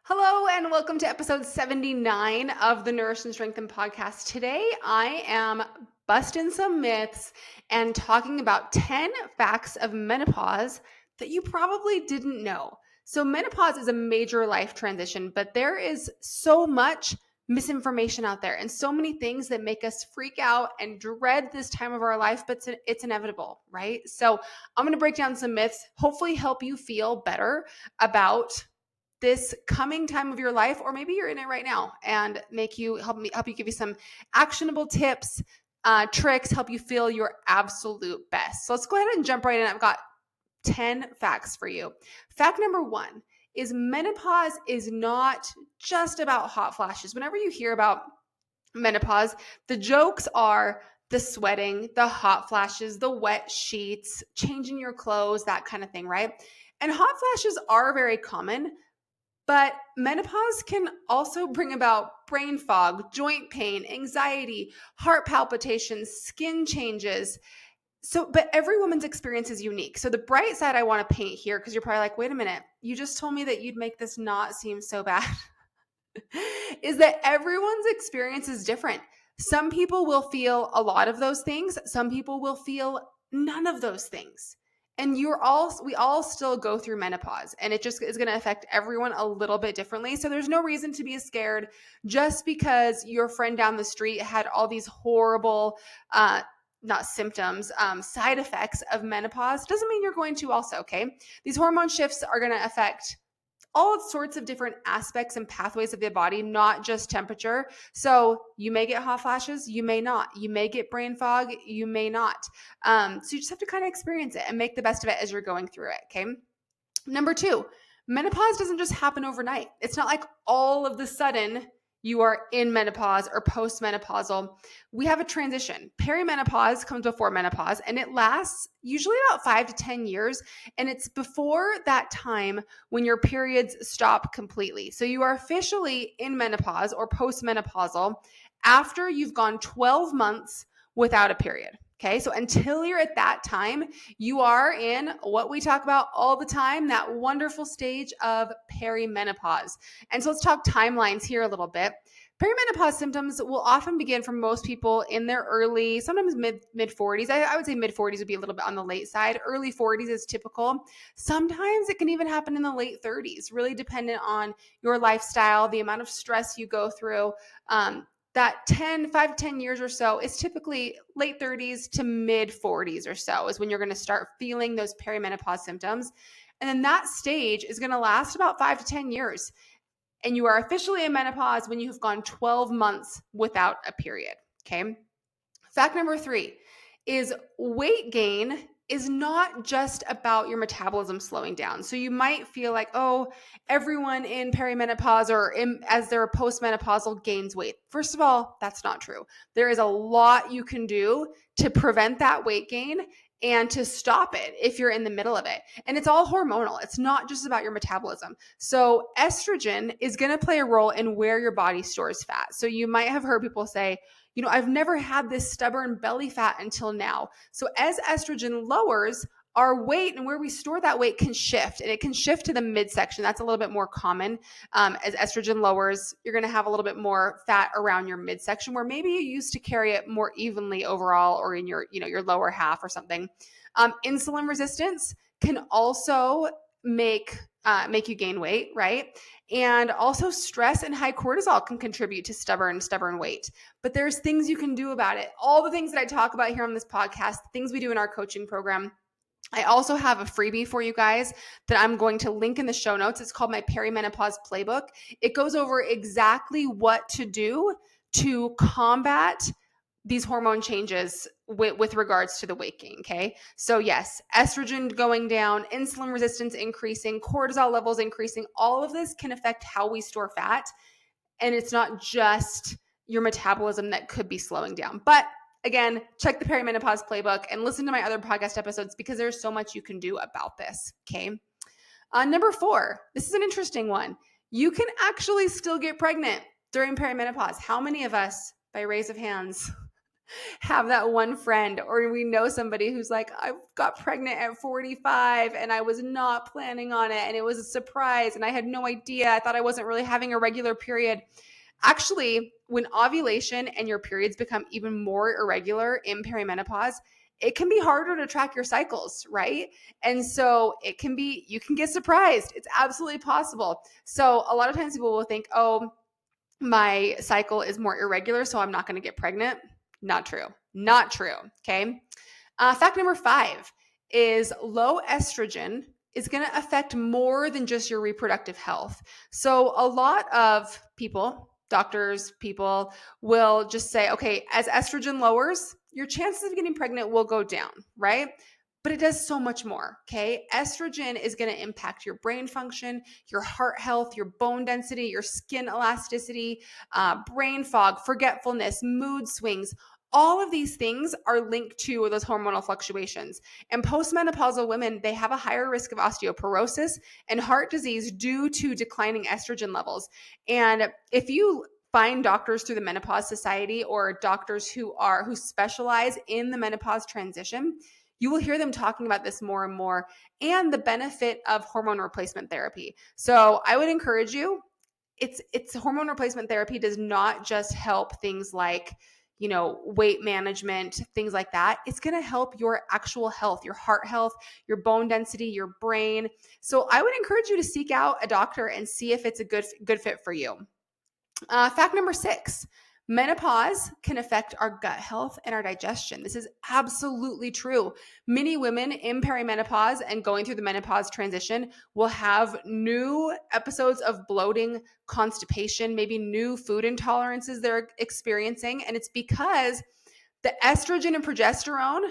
Hello and welcome to episode 79 of the Nourish and Strengthen podcast. Today I am busting some myths and talking about 10 facts of menopause that you probably didn't know. So menopause is a major life transition, but there is so much misinformation out there and so many things that make us freak out and dread this time of our life, but it's inevitable, right? So I'm going to break down some myths, hopefully help you feel better about this coming time of your life, or maybe you're in it right now, and help you give you some actionable tips, tricks, help you feel your absolute best. So let's go ahead and jump right in. I've got 10 facts for you. Fact number 1 is menopause is not just about hot flashes. Whenever you hear about menopause, the jokes are the sweating, the hot flashes, the wet sheets, changing your clothes, that kind of thing, right? And hot flashes are very common, but menopause can also bring about brain fog, joint pain, anxiety, heart palpitations, skin changes. But every woman's experience is unique. So the bright side I want to paint here, because you're probably like, wait a minute, you just told me that you'd make this not seem so bad, is that everyone's experience is different. Some people will feel a lot of those things. Some people will feel none of those things. And we all still go through menopause, and it just is going to affect everyone a little bit differently. So there's no reason to be scared just because your friend down the street had all these horrible, not symptoms, side effects of menopause. Doesn't mean you're going to also, okay? These hormone shifts are going to affect all sorts of different aspects and pathways of the body, not just temperature. So you may get hot flashes, you may not. You may get brain fog, you may not. So you just have to kind of experience it and make the best of it as you're going through it, okay? Number 2, menopause doesn't just happen overnight. It's not like all of the sudden you are in menopause or postmenopausal. We have a transition. Perimenopause comes before menopause, and it lasts usually about 5 to 10 years. And it's before that time when your periods stop completely. So you are officially in menopause or postmenopausal after you've gone 12 months without a period. Okay, so until you're at that time, you are in what we talk about all the time, that wonderful stage of perimenopause. And so let's talk timelines here a little bit. Perimenopause symptoms will often begin for most people in their early, sometimes mid 40s. I would say mid 40s would be a little bit on the late side. Early 40s is typical. Sometimes it can even happen in the late 30s, really dependent on your lifestyle, the amount of stress you go through. That 5 to 10 years or so is typically late 30s to mid 40s or so is when you're going to start feeling those perimenopause symptoms. And then that stage is going to last about 5 to 10 years. And you are officially in menopause when you have gone 12 months without a period. Okay. Fact number 3 is weight gain is not just about your metabolism slowing down. So you might feel like, oh, everyone in perimenopause or as they're postmenopausal gains weight. First of all, that's not true. There is a lot you can do to prevent that weight gain and to stop it if you're in the middle of it. And it's all hormonal. It's not just about your metabolism. So estrogen is going to play a role in where your body stores fat. So you might have heard people say, I've never had this stubborn belly fat until now. So as estrogen lowers, our weight and where we store that weight can shift, and it can shift to the midsection. That's a little bit more common. As estrogen lowers, you're going to have a little bit more fat around your midsection, where maybe you used to carry it more evenly overall, or in your lower half or something. Insulin resistance can also make you gain weight, right? And also stress and high cortisol can contribute to stubborn weight. But there's things you can do about it. All the things that I talk about here on this podcast, things we do in our coaching program. I also have a freebie for you guys that I'm going to link in the show notes. It's called my Perimenopause Playbook. It goes over exactly what to do to combat these hormone changes with regards to the weight gain, okay? So yes, estrogen going down, insulin resistance increasing, cortisol levels increasing, all of this can affect how we store fat. And it's not just your metabolism that could be slowing down. But again, check the Perimenopause Playbook and listen to my other podcast episodes because there's so much you can do about this, okay? Number 4, this is an interesting one. You can actually still get pregnant during perimenopause. How many of us, by raise of hands, have that one friend, or we know somebody who's like, I got pregnant at 45 and I was not planning on it. And it was a surprise. And I had no idea. I thought I wasn't really having a regular period. Actually, when ovulation and your periods become even more irregular in perimenopause, it can be harder to track your cycles, right? And so you can get surprised. It's absolutely possible. So a lot of times people will think, oh, my cycle is more irregular, so I'm not going to get pregnant. Not true. Not true. Okay. Fact number 5 is low estrogen is going to affect more than just your reproductive health. So a lot of people, doctors, people will just say, okay, as estrogen lowers, your chances of getting pregnant will go down, right? But it does so much more, okay? Estrogen is going to impact your brain function, your heart health, your bone density, your skin elasticity, brain fog, forgetfulness, mood swings. All of these things are linked to those hormonal fluctuations. And postmenopausal women, they have a higher risk of osteoporosis and heart disease due to declining estrogen levels. And if you find doctors through the Menopause Society or doctors who specialize in the menopause transition, you will hear them talking about this more and more, and the benefit of hormone replacement therapy. So I would encourage you, it's hormone replacement therapy does not just help things like, weight management, things like that. It's going to help your actual health, your heart health, your bone density, your brain. So I would encourage you to seek out a doctor and see if it's a good fit for you. Fact number 6, menopause can affect our gut health and our digestion. This is absolutely true. Many women in perimenopause and going through the menopause transition will have new episodes of bloating, constipation, maybe new food intolerances they're experiencing. And it's because the estrogen and progesterone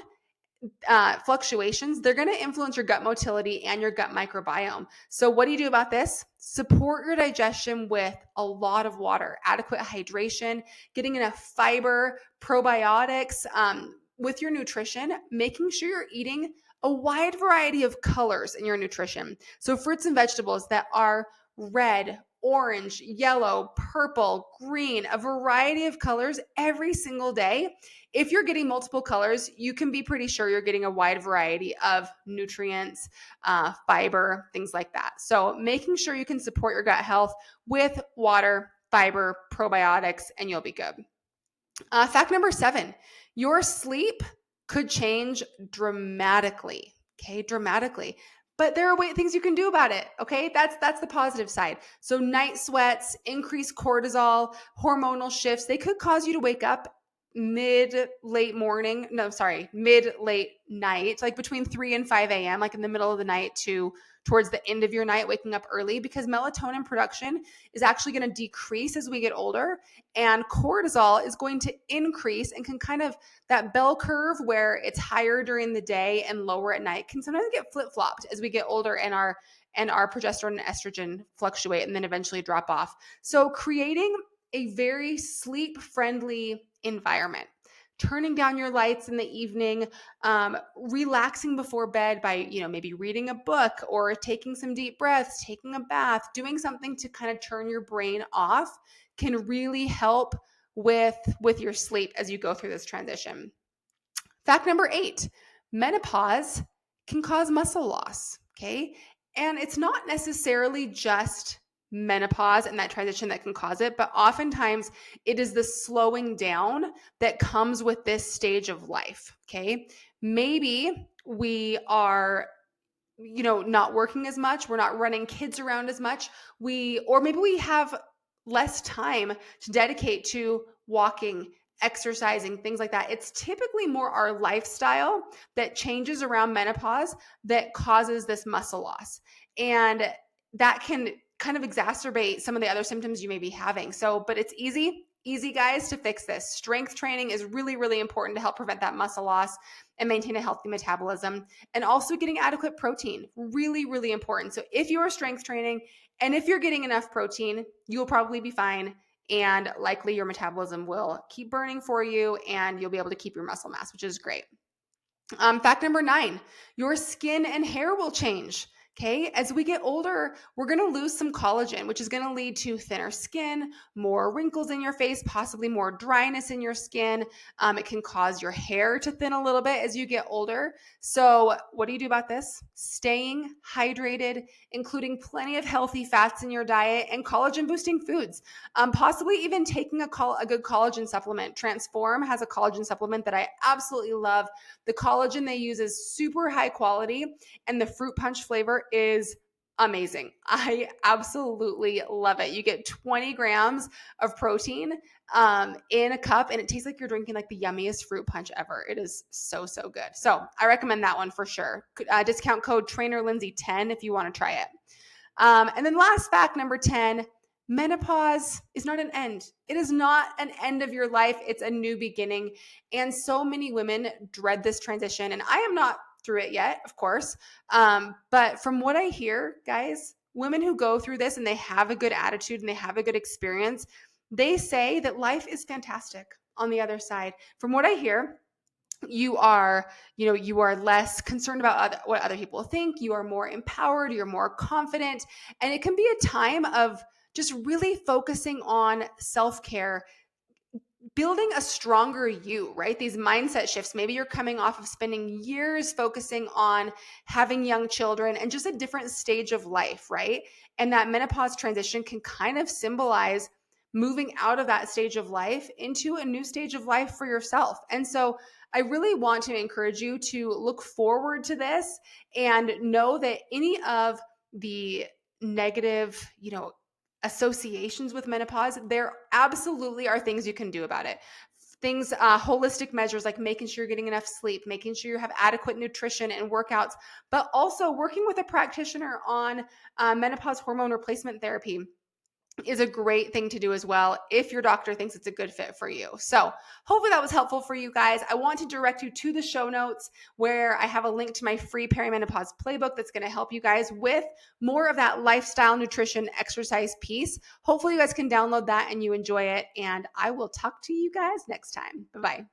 fluctuations, they're going to influence your gut motility and your gut microbiome. So what do you do about this? Support your digestion with a lot of water, adequate hydration, getting enough fiber, probiotics, with your nutrition, making sure you're eating a wide variety of colors in your nutrition. So fruits and vegetables that are red, orange, yellow, purple, green, a variety of colors every single day. If you're getting multiple colors, you can be pretty sure you're getting a wide variety of nutrients, fiber, things like that. So making sure you can support your gut health with water, fiber, probiotics, and you'll be good. Fact number 7, your sleep could change dramatically. Okay, dramatically. But there are things you can do about it. Okay, that's the positive side. So night sweats, increased cortisol, hormonal shifts, they could cause you to wake up mid late night, like between 3 and 5 a.m., like in the middle of the night to towards the end of your night, waking up early, because melatonin production is actually going to decrease as we get older, and cortisol is going to increase, and can kind of, that bell curve where it's higher during the day and lower at night can sometimes get flip-flopped as we get older, and our progesterone and estrogen fluctuate and then eventually drop off. So creating a very sleep-friendly environment, turning down your lights in the evening, relaxing before bed by, maybe reading a book or taking some deep breaths, taking a bath, doing something to kind of turn your brain off can really help with your sleep as you go through this transition. Fact number 8, menopause can cause muscle loss. Okay. And it's not necessarily just menopause and that transition that can cause it, but oftentimes it is the slowing down that comes with this stage of life. Okay. Maybe we are not working as much, we're not running kids around as much, or maybe we have less time to dedicate to walking, exercising, things like that. It's typically more our lifestyle that changes around menopause that causes this muscle loss, and that can kind of exacerbate some of the other symptoms you may be having. So, but it's easy guys to fix this. Strength training is really, really important to help prevent that muscle loss and maintain a healthy metabolism, and also getting adequate protein, really, really important. So if you are strength training and if you're getting enough protein, you will probably be fine, and likely your metabolism will keep burning for you and you'll be able to keep your muscle mass, which is great. Fact number 9, your skin and hair will change. Okay, as we get older, we're going to lose some collagen, which is going to lead to thinner skin, more wrinkles in your face, possibly more dryness in your skin. It can cause your hair to thin a little bit as you get older. So, what do you do about this? Staying hydrated, including plenty of healthy fats in your diet and collagen boosting foods. Possibly even taking a good collagen supplement. Transform has a collagen supplement that I absolutely love. The collagen they use is super high quality, and the fruit punch flavor is amazing. I absolutely love it. You get 20 grams of protein in a cup, and it tastes like you're drinking like the yummiest fruit punch ever. It is so, so good. So I recommend that one for sure. Discount code TrainerLindsay10 if you want to try it. And then last fact, number 10, menopause is not an end. It is not an end of your life. It's a new beginning. And so many women dread this transition. And I am not through it yet, of course. But from what I hear, guys, women who go through this and they have a good attitude and they have a good experience, they say that life is fantastic on the other side. From what I hear, you are less concerned about what other people think. You are more empowered, you're more confident, and it can be a time of just really focusing on self-care, building a stronger you, right? These mindset shifts. Maybe you're coming off of spending years focusing on having young children and just a different stage of life, right? And that menopause transition can kind of symbolize moving out of that stage of life into a new stage of life for yourself. And so I really want to encourage you to look forward to this and know that any of the negative, associations with menopause, there absolutely are things you can do about it. Things, holistic measures like making sure you're getting enough sleep, making sure you have adequate nutrition and workouts, but also working with a practitioner on menopause hormone replacement therapy is a great thing to do as well if your doctor thinks it's a good fit for you. So hopefully that was helpful for you guys. I want to direct you to the show notes where I have a link to my free perimenopause playbook that's going to help you guys with more of that lifestyle, nutrition, exercise piece. Hopefully you guys can download that and you enjoy it. And I will talk to you guys next time. Bye-bye.